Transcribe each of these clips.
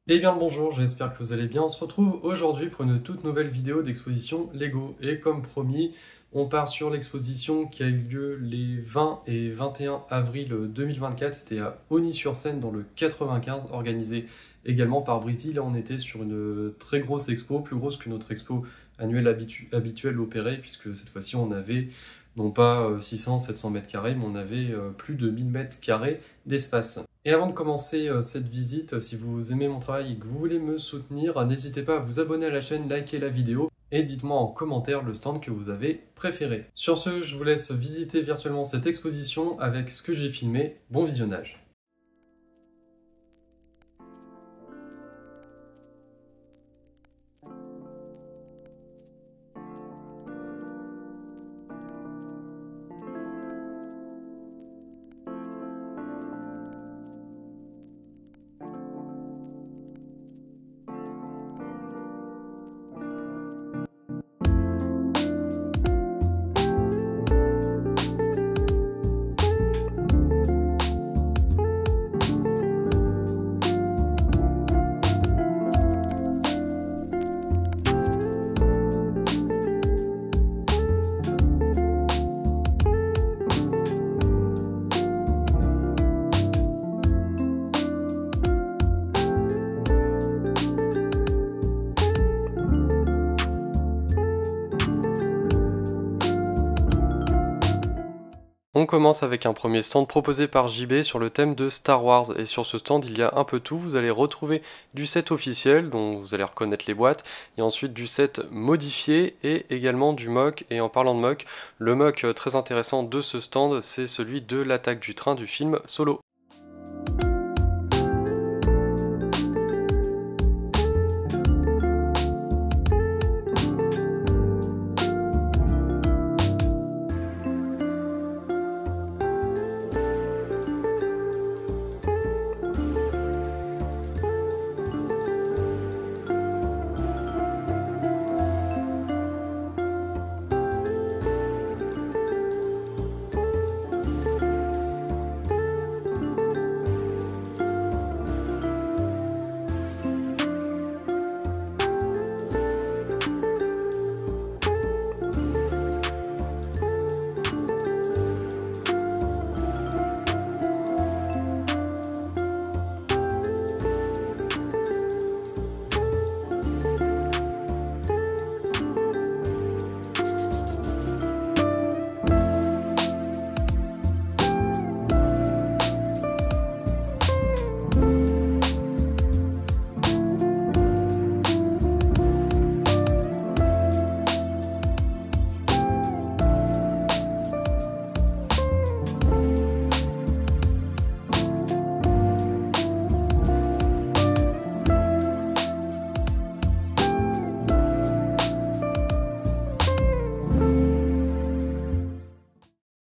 Eh bien le bonjour, j'espère que vous allez bien. On se retrouve aujourd'hui pour une toute nouvelle vidéo d'exposition Lego. Et comme promis, on part sur l'exposition qui a eu lieu les 20 et 21 avril 2024. C'était à Osny-sur-Seine dans le 95, organisé également par Breezy. Là on était sur une très grosse expo, plus grosse que notre expo annuelle habituelle opérée, puisque cette fois-ci on avait non pas 600-700 mètres carrés, mais on avait plus de 1000 mètres carrés d'espace. Et avant de commencer cette visite, si vous aimez mon travail et que vous voulez me soutenir, n'hésitez pas à vous abonner à la chaîne, liker la vidéo et dites-moi en commentaire le stand que vous avez préféré. Sur ce, je vous laisse visiter virtuellement cette exposition avec ce que j'ai filmé. Bon visionnage. On commence avec un premier stand proposé par JB sur le thème de Star Wars, et sur ce stand il y a un peu tout. Vous allez retrouver du set officiel dont vous allez reconnaître les boîtes, et ensuite du set modifié et également du mock. Et en parlant de mock, le mock très intéressant de ce stand, c'est celui de l'attaque du train du film Solo.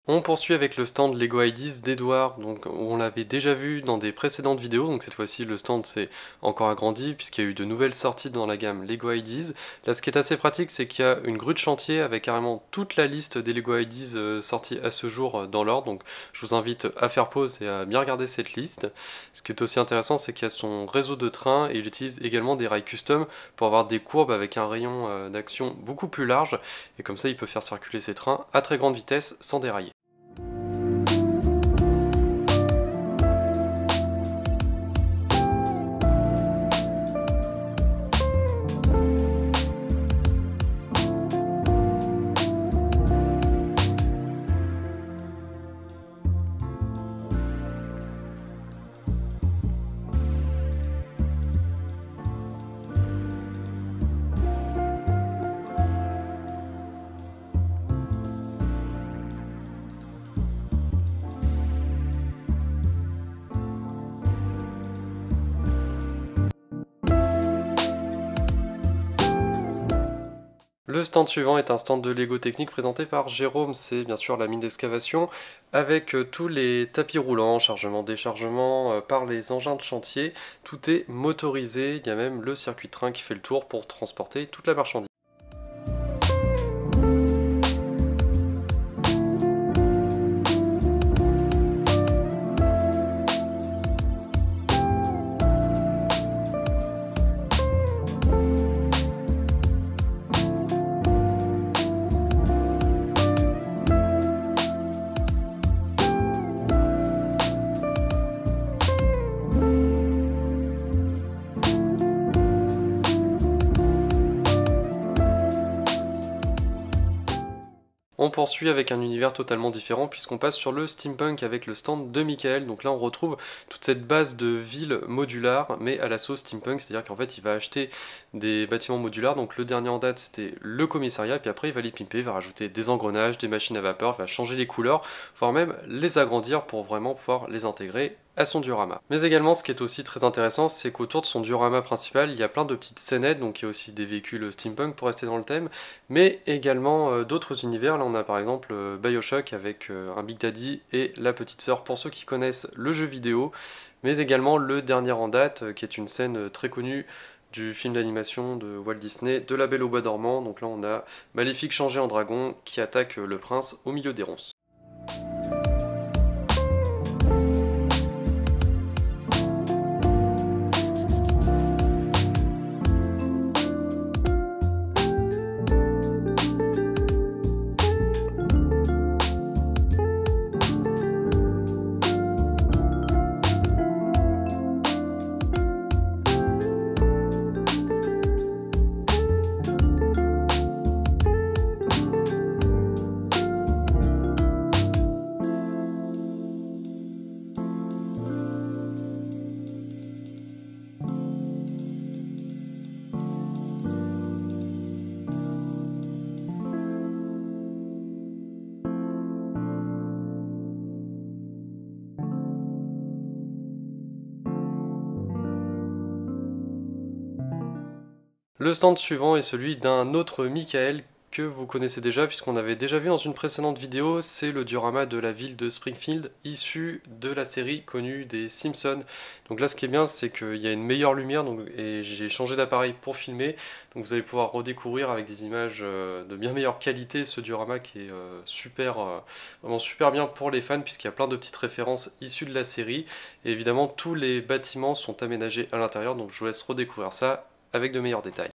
On poursuit avec le stand Lego Ideas d'Edouard, donc on l'avait déjà vu dans des précédentes vidéos, donc cette fois-ci le stand s'est encore agrandi puisqu'il y a eu de nouvelles sorties dans la gamme Lego Ideas. Là ce qui est assez pratique, c'est qu'il y a une grue de chantier avec carrément toute la liste des Lego Ideas sorties à ce jour dans l'ordre, donc je vous invite à faire pause et à bien regarder cette liste. Ce qui est aussi intéressant, c'est qu'il y a son réseau de trains et il utilise également des rails custom pour avoir des courbes avec un rayon d'action beaucoup plus large, et comme ça il peut faire circuler ses trains à très grande vitesse sans dérailler. Le stand suivant est un stand de Lego Technique présenté par Jérôme, c'est bien sûr la mine d'excavation avec tous les tapis roulants, chargement, déchargement par les engins de chantier, tout est motorisé, il y a même le circuit de train qui fait le tour pour transporter toute la marchandise. On poursuit avec un univers totalement différent puisqu'on passe sur le steampunk avec le stand de Michael. Donc là on retrouve toute cette base de ville modulaire mais à la sauce steampunk, c'est-à-dire qu'en fait il va acheter des bâtiments modulaires. Donc le dernier en date c'était le commissariat, puis après il va les pimper, il va rajouter des engrenages, des machines à vapeur, il va changer les couleurs, voire même les agrandir pour vraiment pouvoir les intégrer à son diorama. Mais également, ce qui est aussi très intéressant, c'est qu'autour de son diorama principal, il y a plein de petites scénettes, donc il y a aussi des véhicules steampunk pour rester dans le thème, mais également d'autres univers. Là, on a par exemple BioShock avec un Big Daddy et la petite sœur pour ceux qui connaissent le jeu vidéo, mais également le dernier en date, qui est une scène très connue du film d'animation de Walt Disney, de La Belle au Bois dormant. Donc là, on a Maléfique changé en dragon qui attaque le prince au milieu des ronces. Le stand suivant est celui d'un autre Michael que vous connaissez déjà puisqu'on avait déjà vu dans une précédente vidéo, c'est le diorama de la ville de Springfield issu de la série connue des Simpsons. Donc là ce qui est bien c'est qu'il y a une meilleure lumière et j'ai changé d'appareil pour filmer, donc vous allez pouvoir redécouvrir avec des images de bien meilleure qualité ce diorama qui est vraiment super bien pour les fans puisqu'il y a plein de petites références issues de la série et évidemment tous les bâtiments sont aménagés à l'intérieur, donc je vous laisse redécouvrir ça avec de meilleurs détails.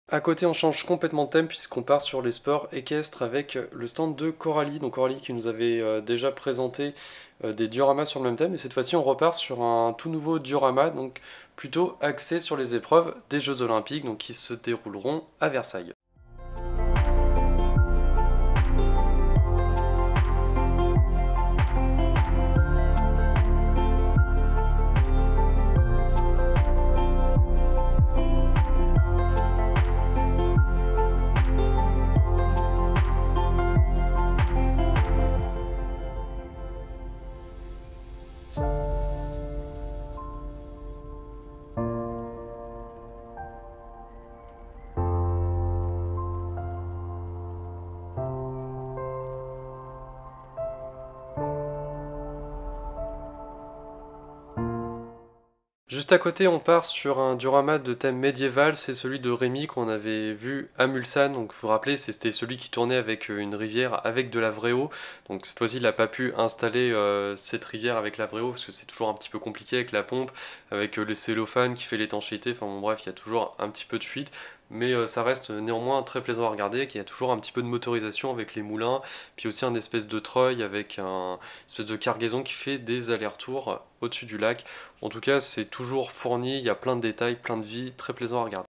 À côté, on change complètement de thème puisqu'on part sur les sports équestres avec le stand de Coralie. Donc Coralie qui nous avait déjà présenté des dioramas sur le même thème. Et cette fois-ci, on repart sur un tout nouveau diorama, donc plutôt axé sur les épreuves des Jeux Olympiques, donc qui se dérouleront à Versailles. Juste à côté, on part sur un diorama de thème médiéval, c'est celui de Rémy qu'on avait vu à Mulsanne. Donc vous vous rappelez, c'était celui qui tournait avec une rivière avec de la vraie eau. Donc cette fois-ci, il n'a pas pu installer cette rivière avec la vraie eau parce que c'est toujours un petit peu compliqué avec la pompe, avec le cellophane qui fait l'étanchéité. Enfin bon, bref, il y a toujours un petit peu de fuite. mais ça reste néanmoins très plaisant à regarder, qu'il y a toujours un petit peu de motorisation avec les moulins, puis aussi un espèce de treuil avec un espèce de cargaison qui fait des allers-retours au-dessus du lac. En tout cas, c'est toujours fourni, il y a plein de détails, plein de vie, très plaisant à regarder.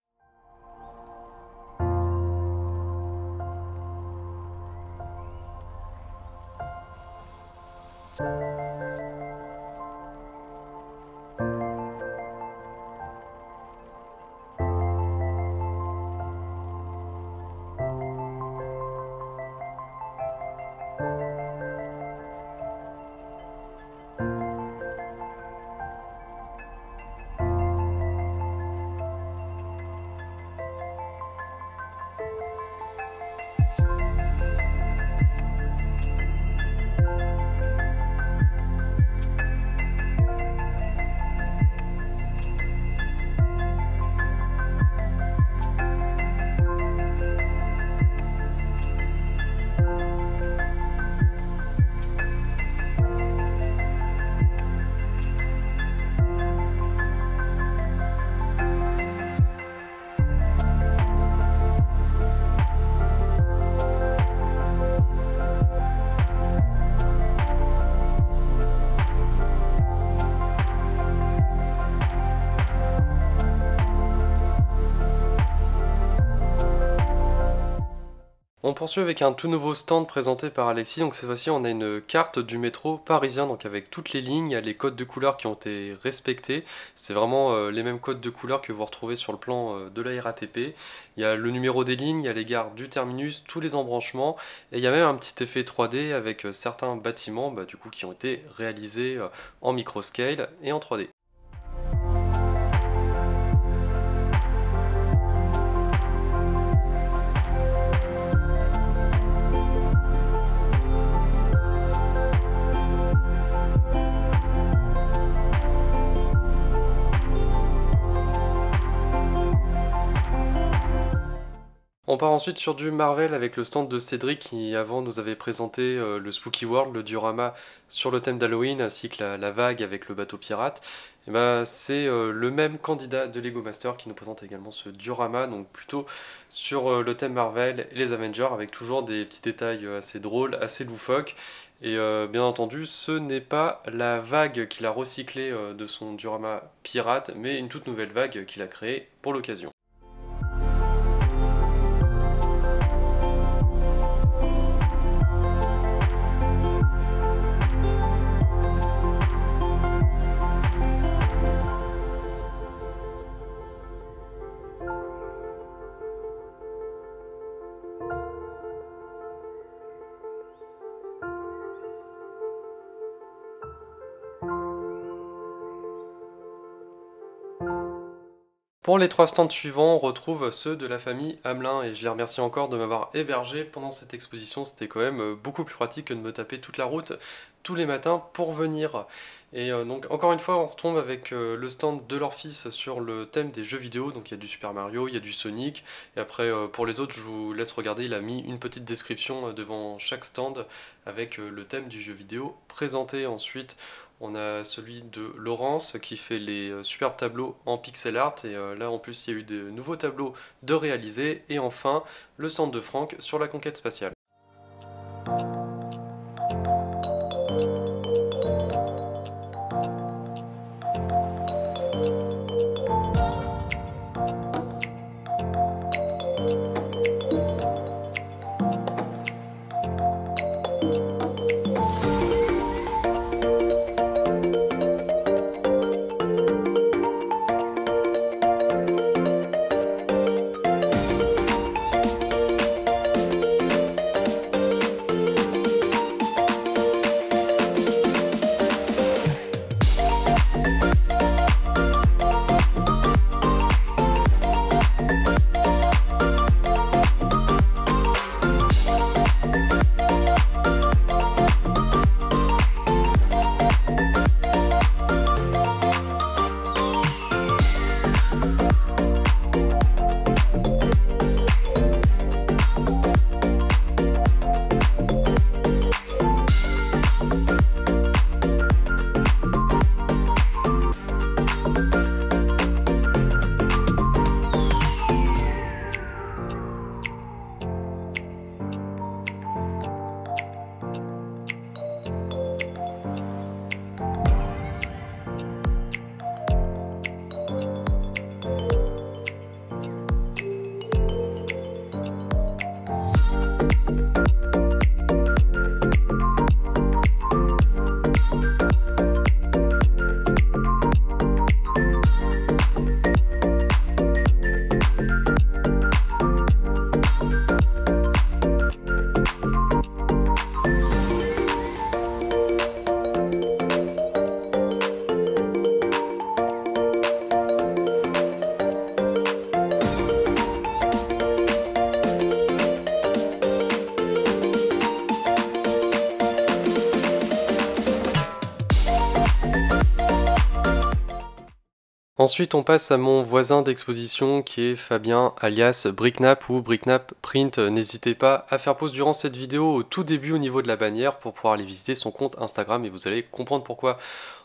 On poursuit avec un tout nouveau stand présenté par Alexis. Donc cette fois-ci on a une carte du métro parisien, donc avec toutes les lignes, il y a les codes de couleurs qui ont été respectés. C'est vraiment les mêmes codes de couleurs que vous retrouvez sur le plan de la RATP. Il y a le numéro des lignes, il y a les gares du terminus, tous les embranchements, et il y a même un petit effet 3D avec certains bâtiments du coup, qui ont été réalisés en microscale et en 3D. On part ensuite sur du Marvel avec le stand de Cédric qui avant nous avait présenté le Spooky World, le diorama sur le thème d'Halloween ainsi que la vague avec le bateau pirate. Et c'est le même candidat de Lego Master qui nous présente également ce diorama, donc plutôt sur le thème Marvel et les Avengers avec toujours des petits détails assez drôles, assez loufoques. Et bien entendu, ce n'est pas la vague qu'il a recyclée de son diorama pirate, mais une toute nouvelle vague qu'il a créée pour l'occasion. Pour les trois stands suivants, on retrouve ceux de la famille Hamelin et je les remercie encore de m'avoir hébergé pendant cette exposition. C'était quand même beaucoup plus pratique que de me taper toute la route tous les matins pour venir. Et donc encore une fois, on retombe avec le stand de leur fils sur le thème des jeux vidéo. Donc il y a du Super Mario, il y a du Sonic. Et après, pour les autres, je vous laisse regarder. Il a mis une petite description devant chaque stand avec le thème du jeu vidéo présenté. Ensuite, on a celui de Laurence qui fait les superbes tableaux en pixel art et là en plus il y a eu de nouveaux tableaux de réaliser et enfin le stand de Franck sur la conquête spatiale. Ensuite, on passe à mon voisin d'exposition qui est Fabien alias Bricknap ou Bricknap Print. N'hésitez pas à faire pause durant cette vidéo au tout début au niveau de la bannière pour pouvoir aller visiter son compte Instagram et vous allez comprendre pourquoi.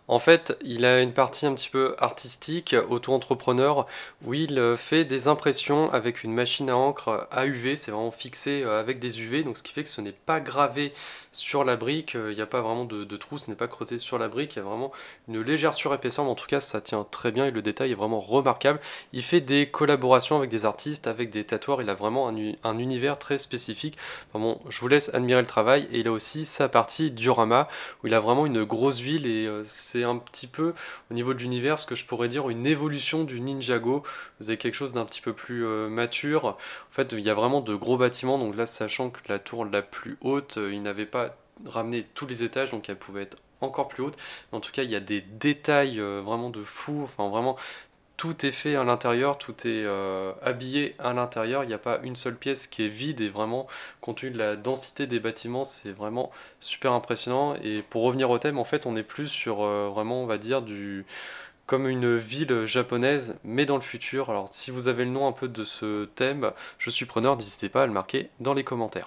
En fait, il a une partie un petit peu artistique, auto-entrepreneur, où il fait des impressions avec une machine à encre à UV, c'est vraiment fixé avec des UV, donc ce qui fait que ce n'est pas gravé sur la brique, il n'y a pas vraiment de trou, ce n'est pas creusé sur la brique, il y a vraiment une légère surépaisseur, mais en tout cas ça tient très bien et le détail est vraiment remarquable. Il fait des collaborations avec des artistes, avec des tatoueurs, il a vraiment un univers très spécifique. Enfin bon, je vous laisse admirer le travail, et il a aussi sa partie diorama, où il a vraiment une grosse ville et c'est un petit peu au niveau de l'univers ce que je pourrais dire une évolution du Ninjago. Vous avez quelque chose d'un petit peu plus mature. En fait, il y a vraiment de gros bâtiments, donc là, sachant que la tour la plus haute, il n'avait pas ramené tous les étages, donc elle pouvait être encore plus haute. Mais en tout cas, il y a des détails vraiment de fou, enfin vraiment tout est fait à l'intérieur, tout est habillé à l'intérieur, il n'y a pas une seule pièce qui est vide, et vraiment, compte tenu de la densité des bâtiments, c'est vraiment super impressionnant. Et pour revenir au thème, en fait, on est plus sur vraiment, on va dire, comme une ville japonaise, mais dans le futur. Alors, si vous avez le nom un peu de ce thème, je suis preneur, n'hésitez pas à le marquer dans les commentaires.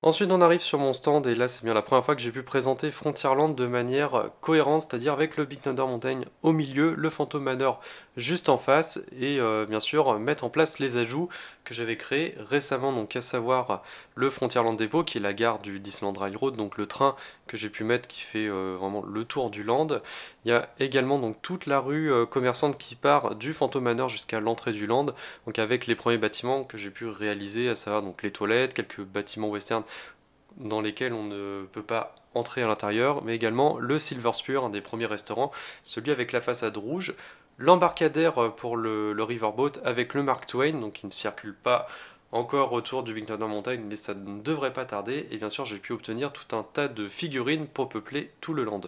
Ensuite, on arrive sur mon stand, et là c'est bien la première fois que j'ai pu présenter Frontierland de manière cohérente, c'est-à-dire avec le Big Thunder Mountain au milieu, le Phantom Manor juste en face, et bien sûr mettre en place les ajouts que j'avais créés récemment, donc à savoir le Frontierland Depot qui est la gare du Disneyland Railroad, donc le train que j'ai pu mettre qui fait vraiment le tour du land. Il y a également donc toute la rue commerçante qui part du Phantom Manor jusqu'à l'entrée du land, donc avec les premiers bâtiments que j'ai pu réaliser, à savoir donc les toilettes, quelques bâtiments western dans lesquels on ne peut pas entrer à l'intérieur, mais également le Silver Spur, un des premiers restaurants, celui avec la façade rouge, l'embarcadère pour le Riverboat avec le Mark Twain, donc il ne circule pas encore autour du Big Thunder Mountain, mais ça ne devrait pas tarder, et bien sûr j'ai pu obtenir tout un tas de figurines pour peupler tout le land.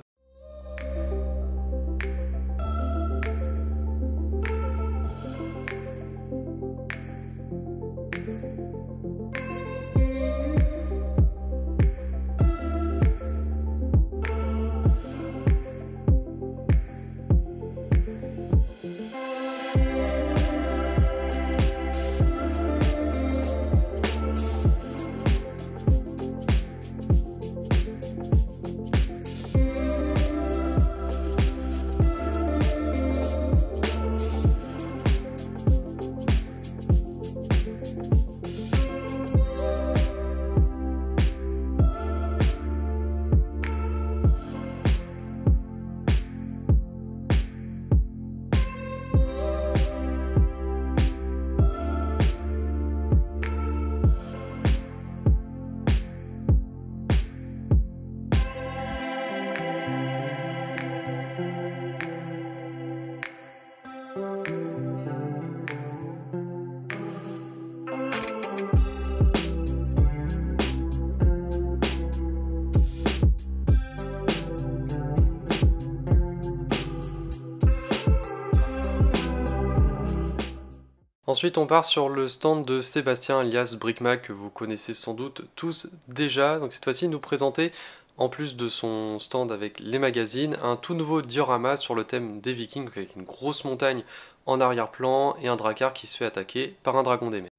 Ensuite, on part sur le stand de Sébastien alias Brickmac, que vous connaissez sans doute tous déjà. Donc cette fois-ci, il nous présentait, en plus de son stand avec les magazines, un tout nouveau diorama sur le thème des Vikings, avec une grosse montagne en arrière-plan et un drakkar qui se fait attaquer par un dragon des mers.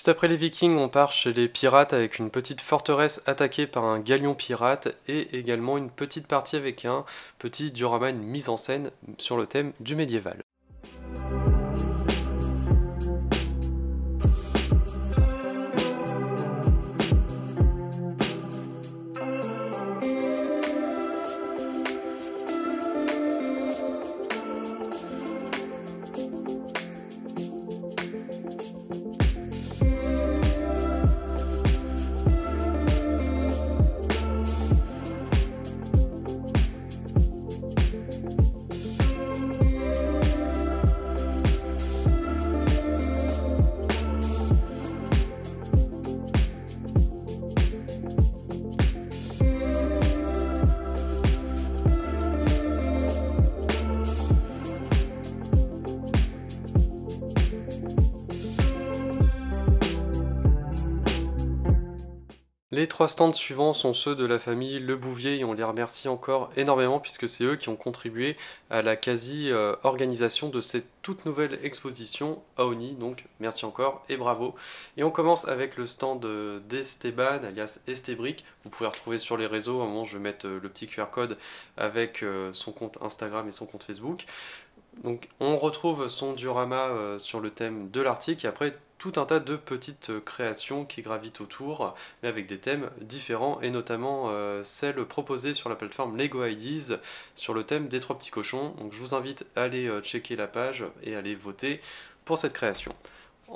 Juste après les Vikings, on part chez les pirates avec une petite forteresse attaquée par un galion pirate et également une petite partie avec un petit diorama, une mise en scène sur le thème du médiéval. Les 3 stands suivants sont ceux de la famille Le Bouvier et on les remercie encore énormément puisque c'est eux qui ont contribué à la quasi-organisation de cette toute nouvelle exposition à Oni, donc merci encore et bravo. Et on commence avec le stand d'Esteban alias Estebrick, vous pouvez retrouver sur les réseaux, à un moment je vais mettre le petit QR code avec son compte Instagram et son compte Facebook. Donc on retrouve son diorama sur le thème de l'Arctique et après tout un tas de petites créations qui gravitent autour, mais avec des thèmes différents, et notamment celle proposée sur la plateforme Lego Ideas sur le thème des 3 petits cochons. Donc je vous invite à aller checker la page et à aller voter pour cette création.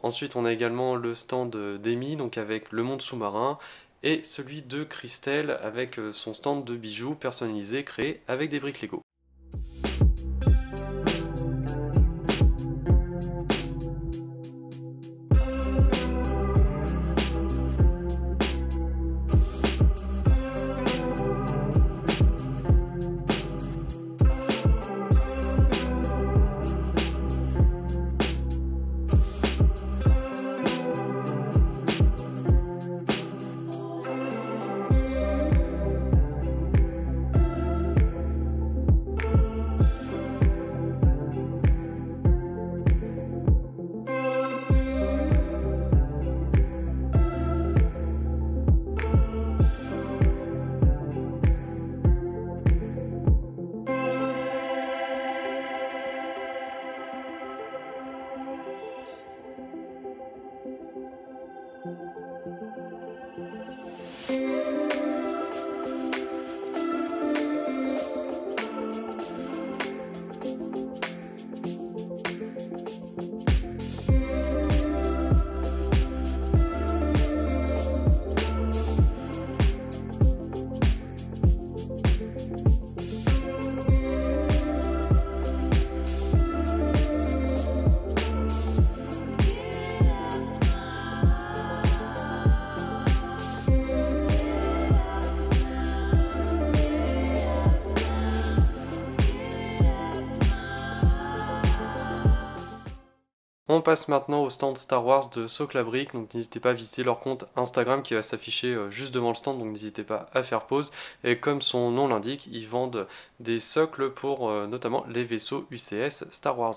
Ensuite on a également le stand d'Amy, donc avec le monde sous-marin, et celui de Christelle avec son stand de bijoux personnalisés créés avec des briques Lego. On passe maintenant au stand Star Wars de Soclabrick, donc n'hésitez pas à visiter leur compte Instagram qui va s'afficher juste devant le stand, donc n'hésitez pas à faire pause. Et comme son nom l'indique, ils vendent des socles pour notamment les vaisseaux UCS Star Wars.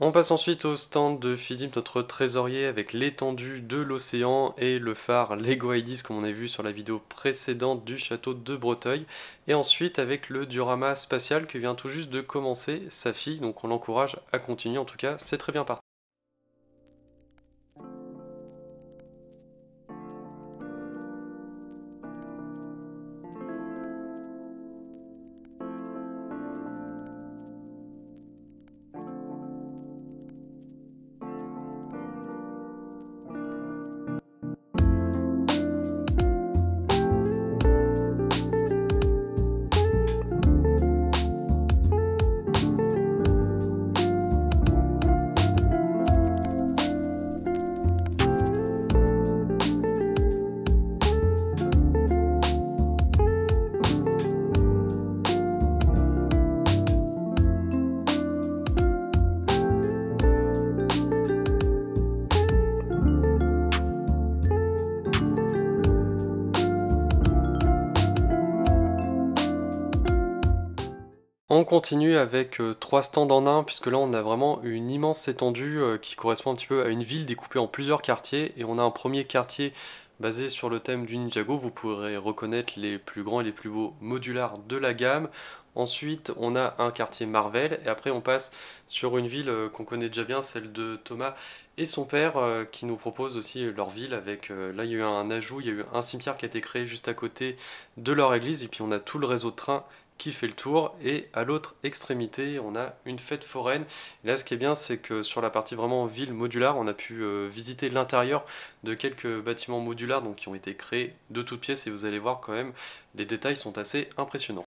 On passe ensuite au stand de Philippe, notre trésorier, avec l'étendue de l'océan et le phare Lego Ideas comme on a vu sur la vidéo précédente du château de Breteuil. Et ensuite avec le diorama spatial qui vient tout juste de commencer sa fille, donc on l'encourage à continuer, en tout cas c'est très bien parti. On continue avec 3 stands en un, puisque là on a vraiment une immense étendue qui correspond un petit peu à une ville découpée en plusieurs quartiers. Et on a un premier quartier basé sur le thème du Ninjago. Vous pourrez reconnaître les plus grands et les plus beaux modulars de la gamme. Ensuite, on a un quartier Marvel. Et après, on passe sur une ville qu'on connaît déjà bien, celle de Thomas et son père, qui nous propose aussi leur ville. Avec là, il y a eu un ajout, il y a eu un cimetière qui a été créé juste à côté de leur église. Et puis, on a tout le réseau de trains qui fait le tour, et à l'autre extrémité on a une fête foraine. Et là ce qui est bien, c'est que sur la partie vraiment ville modulaire, on a pu visiter l'intérieur de quelques bâtiments modulaires donc qui ont été créés de toutes pièces, et vous allez voir quand même les détails sont assez impressionnants.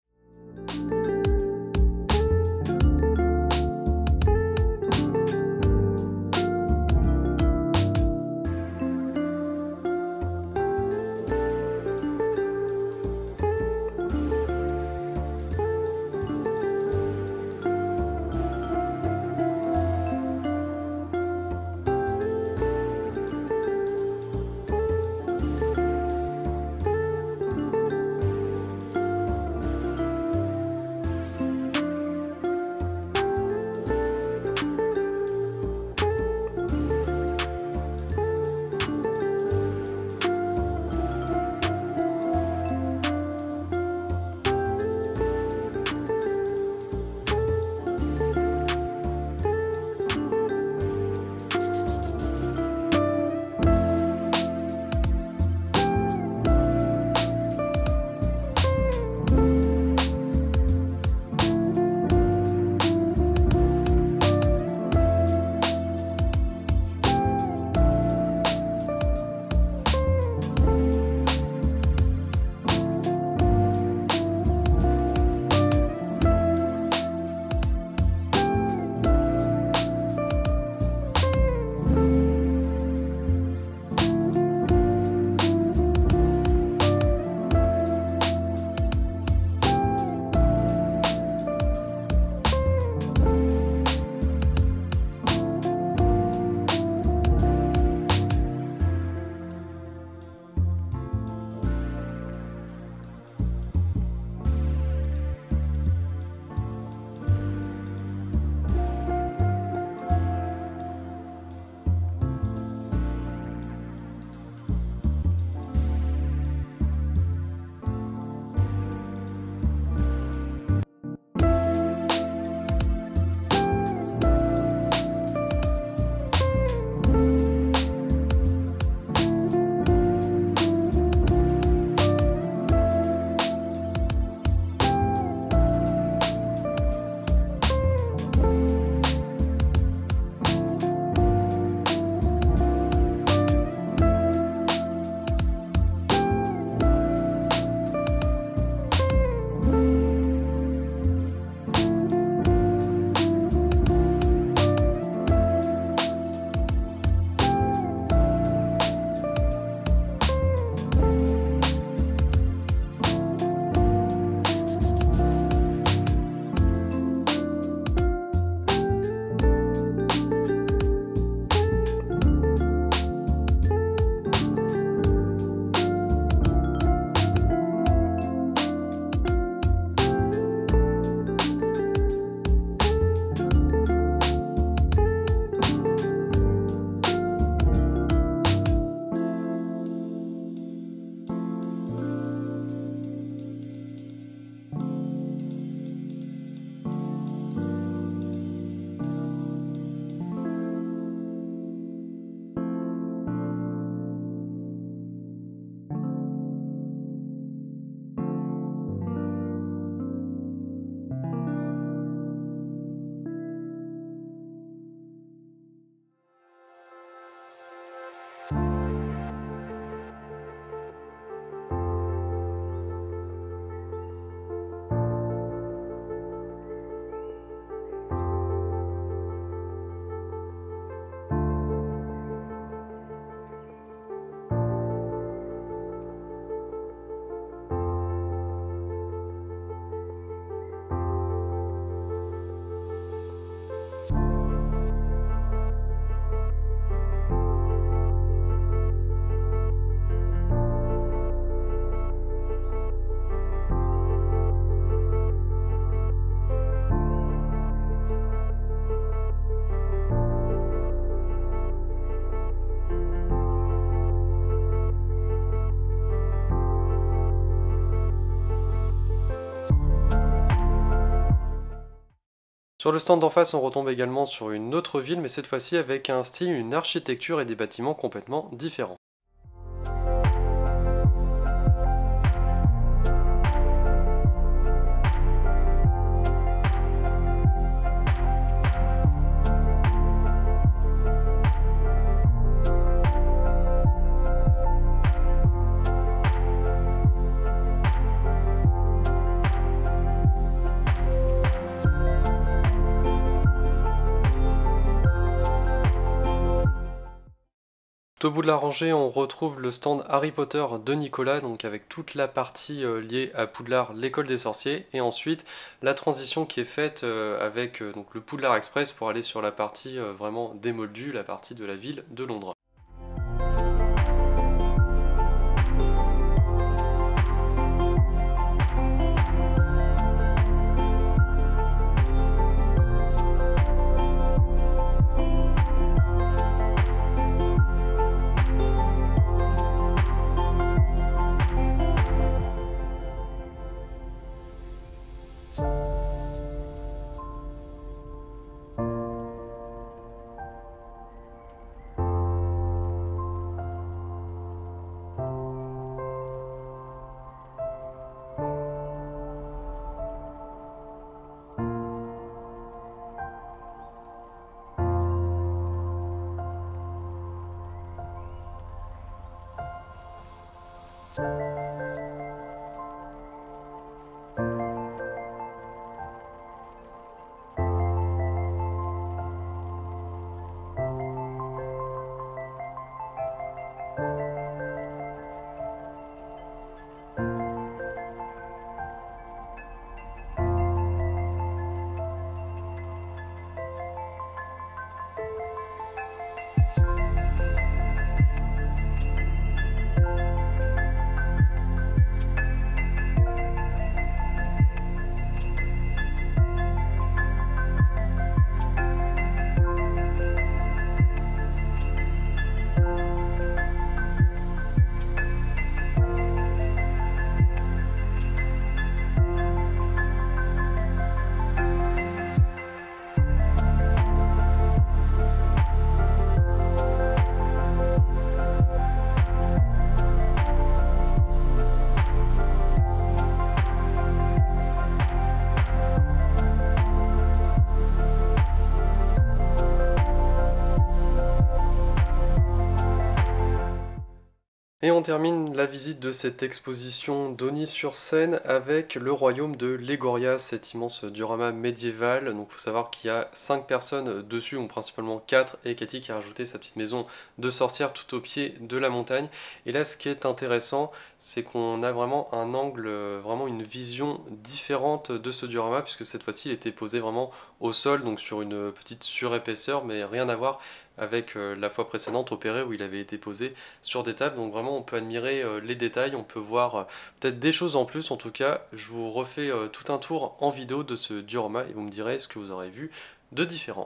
Sur le stand d'en face, on retombe également sur une autre ville, mais cette fois-ci avec un style, une architecture et des bâtiments complètement différents. Tout au bout de la rangée, on retrouve le stand Harry Potter de Nicolas, donc avec toute la partie liée à Poudlard, l'école des sorciers, et ensuite la transition qui est faite avec donc le Poudlard Express pour aller sur la partie vraiment démoldue, la partie de la ville de Londres. Et on termine la visite de cette exposition d'Osny-sur-Seine avec le royaume de Legoria, cet immense diorama médiéval. Donc il faut savoir qu'il y a 5 personnes dessus, ou principalement 4, et Cathy qui a rajouté sa petite maison de sorcière tout au pied de la montagne. Et là ce qui est intéressant, c'est qu'on a vraiment un angle, vraiment une vision différente de ce diorama, puisque cette fois-ci il était posé vraiment au sol, donc sur une petite surépaisseur, mais rien à voir avec la fois précédente opérée où il avait été posé sur des tables. Donc vraiment on peut admirer les détails, on peut voir peut-être des choses en plus. En tout cas je vous refais tout un tour en vidéo de ce diorama et vous me direz ce que vous aurez vu de différent.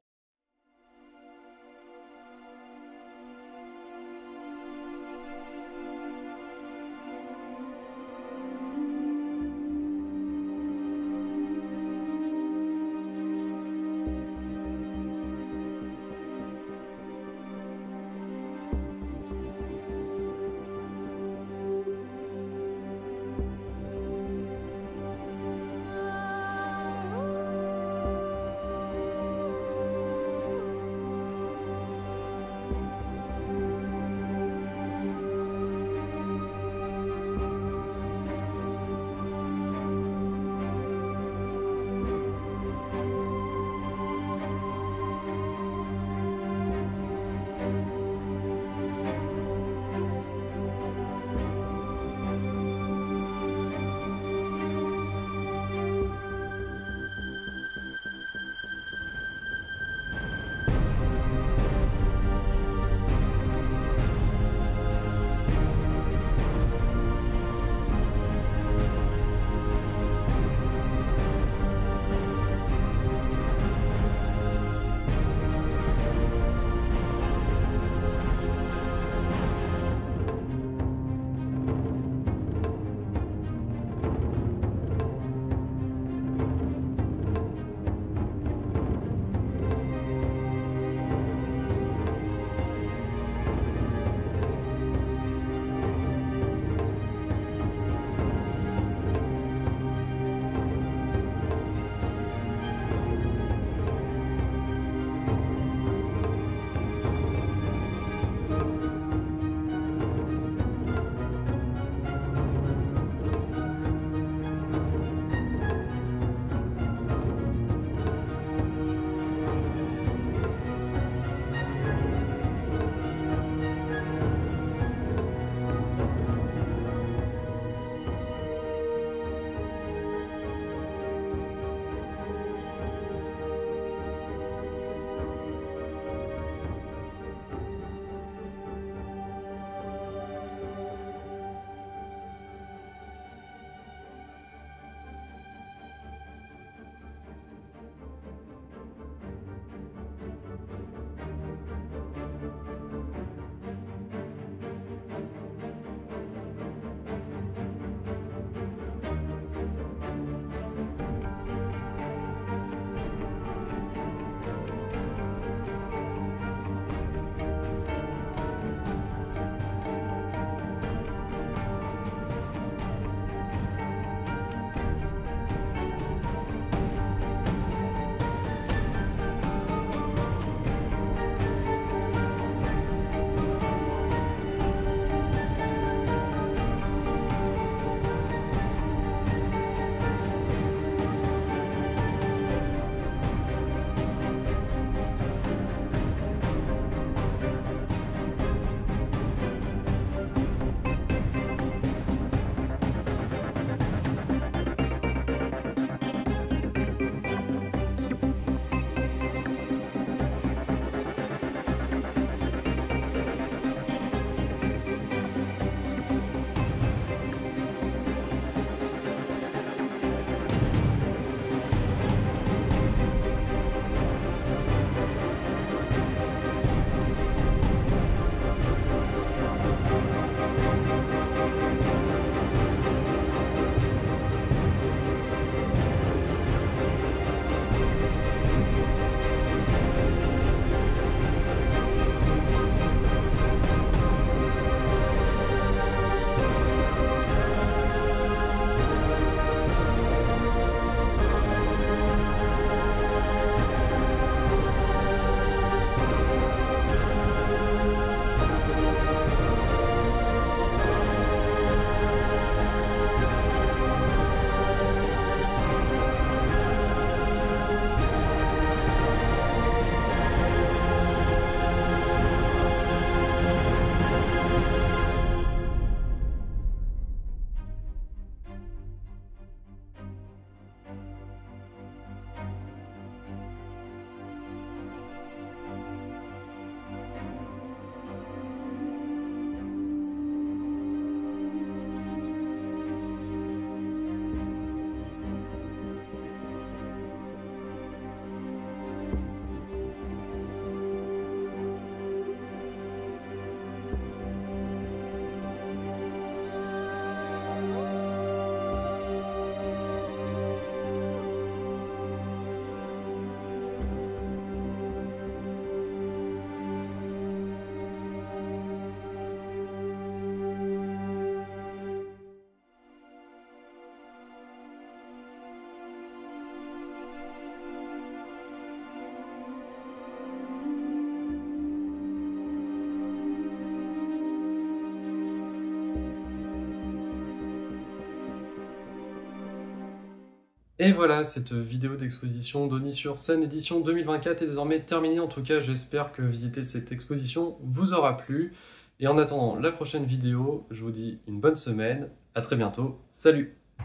Et voilà, cette vidéo d'exposition d'Ony-sur-Seine édition 2024 est désormais terminée. En tout cas, j'espère que visiter cette exposition vous aura plu. Et en attendant la prochaine vidéo, je vous dis une bonne semaine. À très bientôt. Salut!